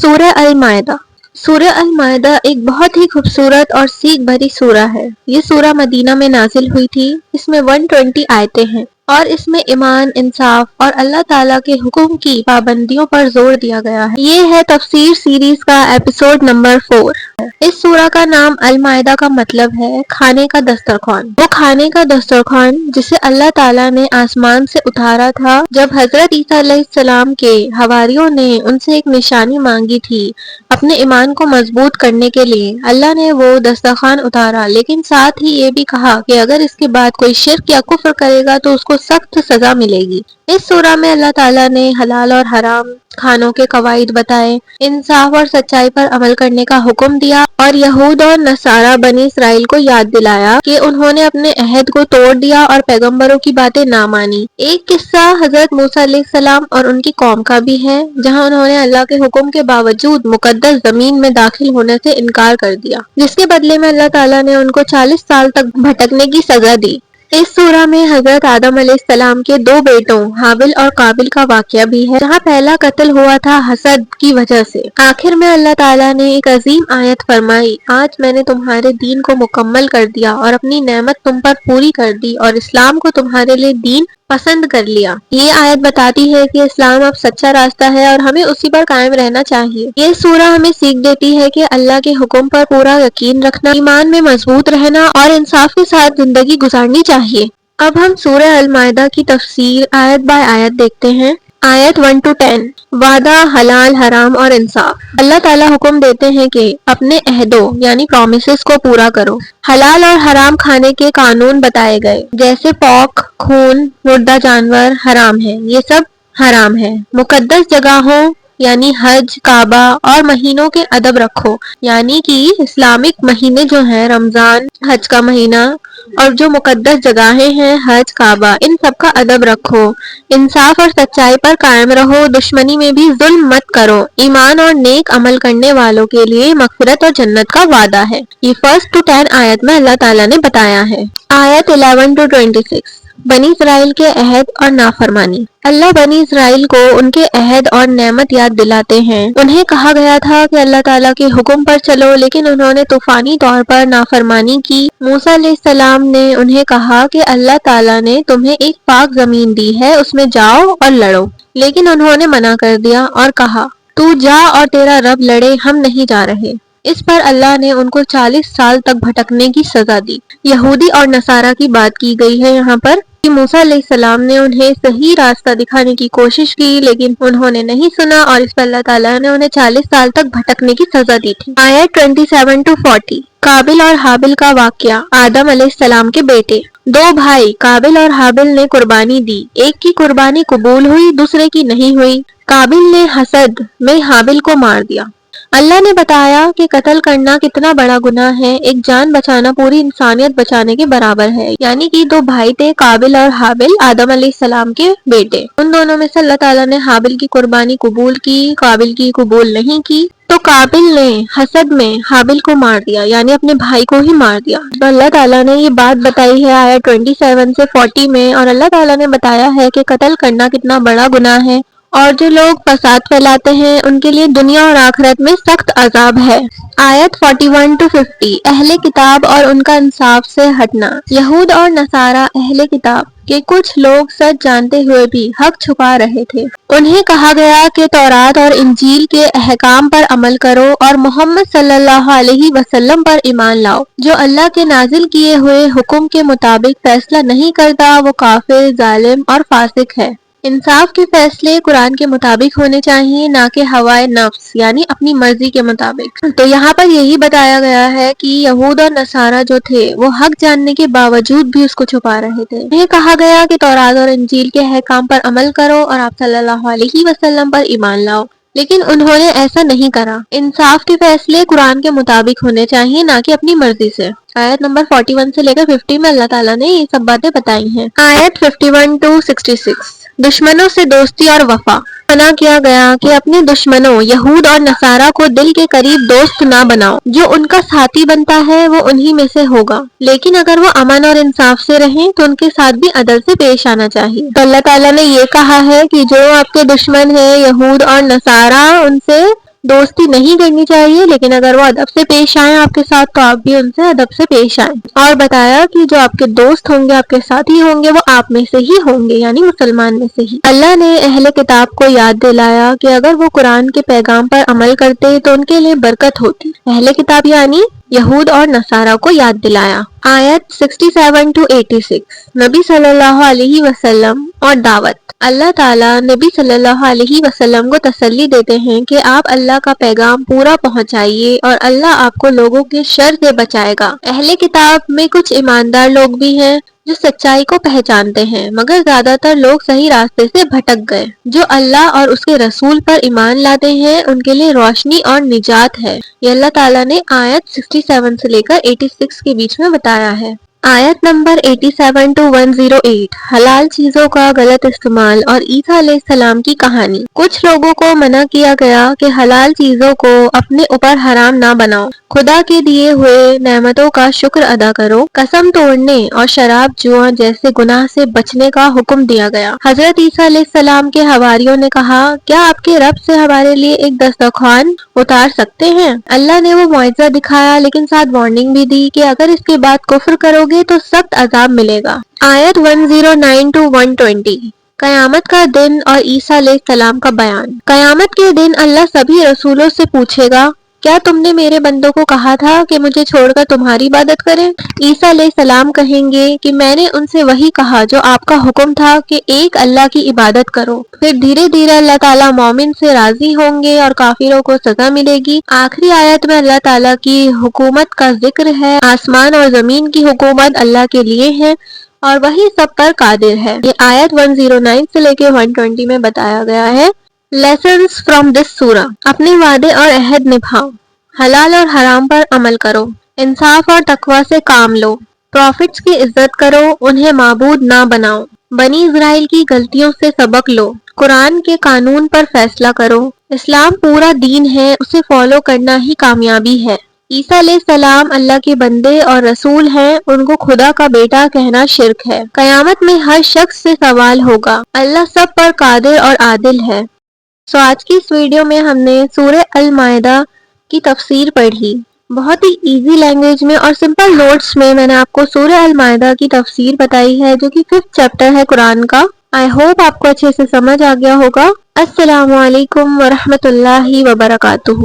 سورہ المائدہ۔ سورہ المائدہ ایک بہت ہی خوبصورت اور سیکھ بھری سورہ ہے۔ یہ سورہ مدینہ میں نازل ہوئی تھی۔ اس میں 120 آیتیں ہیں اور اس میں ایمان، انصاف اور اللہ تعالیٰ کے حکم کی پابندیوں پر زور دیا گیا ہے۔ یہ ہے تفسیر سیریز کا ایپیسوڈ نمبر 4۔ اس سورہ کا نام المائدہ کا مطلب ہے کھانے کا دسترخوان۔ وہ کھانے کا دسترخوان جسے اللہ تعالیٰ نے آسمان سے اتارا تھا جب حضرت عیسیٰ علیہ السلام کے حواریوں نے ان سے ایک نشانی مانگی تھی اپنے ایمان کو مضبوط کرنے کے لیے۔ اللہ نے وہ دسترخوان اتارا، لیکن ساتھ ہی یہ بھی کہا کہ اگر اس کے بعد کوئی شرک یا کفر کرے گا تو اس کو سخت سزا ملے گی۔ اس سورہ میں اللہ تعالیٰ نے حلال اور حرام کھانوں کے قواعد بتائے، انصاف اور سچائی پر عمل کرنے کا حکم دیا اور یہود اور نصارہ بنی اسرائیل کو یاد دلایا کہ انہوں نے اپنے عہد کو توڑ دیا اور پیغمبروں کی باتیں نہ مانی۔ ایک قصہ حضرت موسیٰ علیہ السلام اور ان کی قوم کا بھی ہے، جہاں انہوں نے اللہ کے حکم کے باوجود مقدس زمین میں داخل ہونے سے انکار کر دیا، جس کے بدلے میں اللہ تعالیٰ نے ان کو 40 سال تک بھٹکنے کی سزا دی۔ اس سورہ میں حضرت آدم علیہ السلام کے 2 بیٹوں حابل اور قابل کا واقعہ بھی ہے، جہاں پہلا قتل ہوا تھا حسد کی وجہ سے۔ آخر میں اللہ تعالیٰ نے ایک عظیم آیت فرمائی، آج میں نے تمہارے دین کو مکمل کر دیا اور اپنی نعمت تم پر پوری کر دی اور اسلام کو تمہارے لیے دین پسند کر لیا۔ یہ آیت بتاتی ہے کہ اسلام اب سچا راستہ ہے اور ہمیں اسی پر قائم رہنا چاہیے۔ یہ سورہ ہمیں سیکھ دیتی ہے کہ اللہ کے حکم پر پورا یقین رکھنا، ایمان میں مضبوط رہنا اور انصاف کے ساتھ زندگی گزارنی چاہیے۔ اب ہم سورہ المائدہ کی تفسیر آیت بائے آیت دیکھتے ہیں۔ آیت 1 to 10۔ وعدہ، حلال، حرام اور انصاف۔ اللہ تعالیٰ حکم دیتے ہیں کہ اپنے عہدوں یعنی پرومسز کو پورا کرو۔ حلال اور حرام کھانے کے قانون بتائے گئے، جیسے پوک، خون، مردہ جانور حرام ہے، یہ سب حرام ہے۔ مقدس جگہوں یعنی حج، کعبہ اور مہینوں کے ادب رکھو، یعنی کہ اسلامک مہینے جو ہیں رمضان، حج کا مہینہ اور جو مقدس جگہیں ہیں حج، کعبہ، ان سب کا ادب رکھو۔ انصاف اور سچائی پر قائم رہو، دشمنی میں بھی ظلم مت کرو۔ ایمان اور نیک عمل کرنے والوں کے لیے مغفرت اور جنت کا وعدہ ہے۔ یہ 1 to 10 آیت میں اللہ تعالیٰ نے بتایا ہے۔ آیت 11 to 26۔ بنی اسرائیل کے عہد اور نافرمانی۔ اللہ بنی اسرائیل کو ان کے عہد اور نعمت یاد دلاتے ہیں۔ انہیں کہا گیا تھا کہ اللہ تعالیٰ کے حکم پر چلو، لیکن انہوں نے طوفانی طور پر نافرمانی کی۔ موسیٰ علیہ السلام نے انہیں کہا کہ اللہ تعالیٰ نے تمہیں ایک پاک زمین دی ہے، اس میں جاؤ اور لڑو، لیکن انہوں نے منع کر دیا اور کہا تو جا اور تیرا رب لڑے، ہم نہیں جا رہے۔ اس پر اللہ نے ان کو 40 سال تک بھٹکنے کی سزا دی۔ یہودی اور نصارہ کی بات کی گئی ہے یہاں پر کہ موسیٰ علیہ السلام نے انہیں صحیح راستہ دکھانے کی کوشش کی، لیکن انہوں نے نہیں سنا اور اس پر اللہ تعالیٰ نے انہیں 40 سال تک بھٹکنے کی سزا دی تھی۔ آیت 27 to 40۔ قابل اور حابل کا واقعہ۔ آدم علیہ السلام کے بیٹے، 2 بھائی قابل اور حابل نے قربانی دی۔ ایک کی قربانی قبول ہوئی، دوسرے کی نہیں ہوئی۔ قابل نے حسد میں حابل کو مار دیا۔ اللہ نے بتایا کہ قتل کرنا کتنا بڑا گناہ ہے، ایک جان بچانا پوری انسانیت بچانے کے برابر ہے۔ یعنی کہ 2 بھائی تھے قابل اور حابل، آدم علیہ السلام کے بیٹے۔ ان دونوں میں سے اللہ تعالیٰ نے حابل کی قربانی قبول کی، قابل کی قبول نہیں کی، تو قابل نے حسد میں حابل کو مار دیا، یعنی اپنے بھائی کو ہی مار دیا۔ تو اللہ تعالیٰ نے یہ بات بتائی ہے آیت 27 سے 40 میں، اور اللہ تعالیٰ نے بتایا ہے کہ قتل کرنا کتنا بڑا گناہ ہے، اور جو لوگ فساد پھیلاتے ہیں ان کے لیے دنیا اور آخرت میں سخت عذاب ہے۔ آیت 41 to 50۔ اہل کتاب اور ان کا انصاف سے ہٹنا۔ یہود اور نصارہ اہل کتاب کہ کچھ لوگ سچ جانتے ہوئے بھی حق چھپا رہے تھے۔ انہیں کہا گیا کہ تورات اور انجیل کے احکام پر عمل کرو اور محمد صلی اللہ علیہ وسلم پر ایمان لاؤ۔ جو اللہ کے نازل کیے ہوئے حکم کے مطابق فیصلہ نہیں کرتا وہ کافر، ظالم اور فاسق ہے۔ انصاف کے فیصلے قرآن کے مطابق ہونے چاہیے، نہ کہ ہوائے نفس یعنی اپنی مرضی کے مطابق۔ تو یہاں پر یہی بتایا گیا ہے کہ یہود اور نصارہ جو تھے وہ حق جاننے کے باوجود بھی اس کو چھپا رہے تھے۔ انہیں کہا گیا کہ تورات اور انجیل کے احکام پر عمل کرو اور آپ صلی اللہ علیہ وسلم پر ایمان لاؤ، لیکن انہوں نے ایسا نہیں کرا۔ انصاف کے فیصلے قرآن کے مطابق ہونے چاہیے، نہ کہ اپنی مرضی سے۔ آیت نمبر 41 سے لے کر 50 میں اللہ تعالیٰ نے یہ سب باتیں بتائی ہیں۔ آیت 51 to 66۔ دشمنوں سے دوستی اور وفا۔ منع کیا گیا کہ اپنے دشمنوں یہود اور نصارہ کو دل کے قریب دوست نہ بناؤ، جو ان کا ساتھی بنتا ہے وہ انہی میں سے ہوگا، لیکن اگر وہ امن اور انصاف سے رہیں تو ان کے ساتھ بھی عدل سے پیش آنا چاہیے۔ تو اللہ تعالیٰ نے یہ کہا ہے کہ جو آپ کے دشمن ہیں یہود اور نصارہ، ان سے دوستی نہیں کرنی چاہیے، لیکن اگر وہ ادب سے پیش آئیں آپ کے ساتھ تو آپ بھی ان سے ادب سے پیش آئیں۔ اور بتایا کہ جو آپ کے دوست ہوں گے، آپ کے ساتھی ہوں گے، وہ آپ میں سے ہی ہوں گے، یعنی مسلمان میں سے ہی۔ اللہ نے اہل کتاب کو یاد دلایا کہ اگر وہ قرآن کے پیغام پر عمل کرتے تو ان کے لیے برکت ہوتی۔ اہل کتاب یعنی یہود اور نصارہ کو یاد دلایا۔ آیت 67 to 86، نبی صلی اللہ علیہ وسلم اور دعوت۔ اللہ تعالیٰ نبی صلی اللہ علیہ وسلم کو تسلی دیتے ہیں کہ آپ اللہ کا پیغام پورا پہنچائیے اور اللہ آپ کو لوگوں کے شر سے بچائے گا۔ اہل کتاب میں کچھ ایماندار لوگ بھی ہیں جو سچائی کو پہچانتے ہیں، مگر زیادہ تر لوگ صحیح راستے سے بھٹک گئے۔ جو اللہ اور اس کے رسول پر ایمان لاتے ہیں ان کے لیے روشنی اور نجات ہے۔ یہ اللہ تعالیٰ نے آیت 67 سے لے کر 86 کے بیچ میں بتایا ہے۔ آیت نمبر 87 to 108، حلال چیزوں کا غلط استعمال اور عیسیٰ علیہ السلام کی کہانی۔ کچھ لوگوں کو منع کیا گیا کہ حلال چیزوں کو اپنے اوپر حرام نہ بناؤ، خدا کے دیے ہوئے نعمتوں کا شکر ادا کرو، قسم توڑنے اور شراب جوا جیسے گناہ سے بچنے کا حکم دیا گیا۔ حضرت عیسیٰ علیہ السلام کے حواریوں نے کہا، کیا آپ کے رب سے ہمارے لیے ایک دسترخوان اتار سکتے ہیں؟ اللہ نے وہ معجزہ دکھایا، لیکن ساتھ وارننگ بھی دی کہ اگر اس کے بعد کفر کرو گے تو سخت عذاب ملے گا۔ آیت 109 to 120، قیامت کا دن اور عیسیٰ علیہ السلام کا بیان۔ قیامت کے دن اللہ سبھی رسولوں سے پوچھے گا، کیا تم نے میرے بندوں کو کہا تھا کہ مجھے چھوڑ کر تمہاری عبادت کریں؟ عیسیٰ علیہ السلام کہیں گے کہ میں نے ان سے وہی کہا جو آپ کا حکم تھا کہ ایک اللہ کی عبادت کرو۔ پھر دھیرے دھیرے اللہ تعالیٰ مومن سے راضی ہوں گے اور کافروں کو سزا ملے گی۔ آخری آیت میں اللہ تعالیٰ کی حکومت کا ذکر ہے۔ آسمان اور زمین کی حکومت اللہ کے لیے ہے اور وہی سب پر قادر ہے۔ یہ آیت 109 سے لے کے 120 میں بتایا گیا ہے۔ لیسنز فرام دس سورہ، اپنے وعدے اور عہد نبھاؤ، حلال اور حرام پر عمل کرو، انصاف اور تقوی سے کام لو، پروفٹس کی عزت کرو، انہیں معبود نہ بناؤ، بنی اسرائیل کی غلطیوں سے سبق لو، قرآن کے قانون پر فیصلہ کرو۔ اسلام پورا دین ہے، اسے فالو کرنا ہی کامیابی ہے۔ عیسیٰ علیہ السلام اللہ کے بندے اور رسول ہیں، ان کو خدا کا بیٹا کہنا شرک ہے۔ قیامت میں ہر شخص سے سوال ہوگا، اللہ سب پر قادر اور عادل ہے۔ آج کی اس ویڈیو میں ہم نے سورہ المائدہ کی تفسیر پڑھی۔ بہت ہی ایزی لینگویج میں اور سمپل نوٹس میں میں نے آپ کو سورہ المائدہ کی تفسیر بتائی ہے، جو کہ 5th چیپٹر ہے قرآن کا۔ آئی ہوپ آپ کو اچھے سے سمجھ آ گیا ہوگا۔ السلام علیکم ورحمۃ اللہ وبرکاتہ۔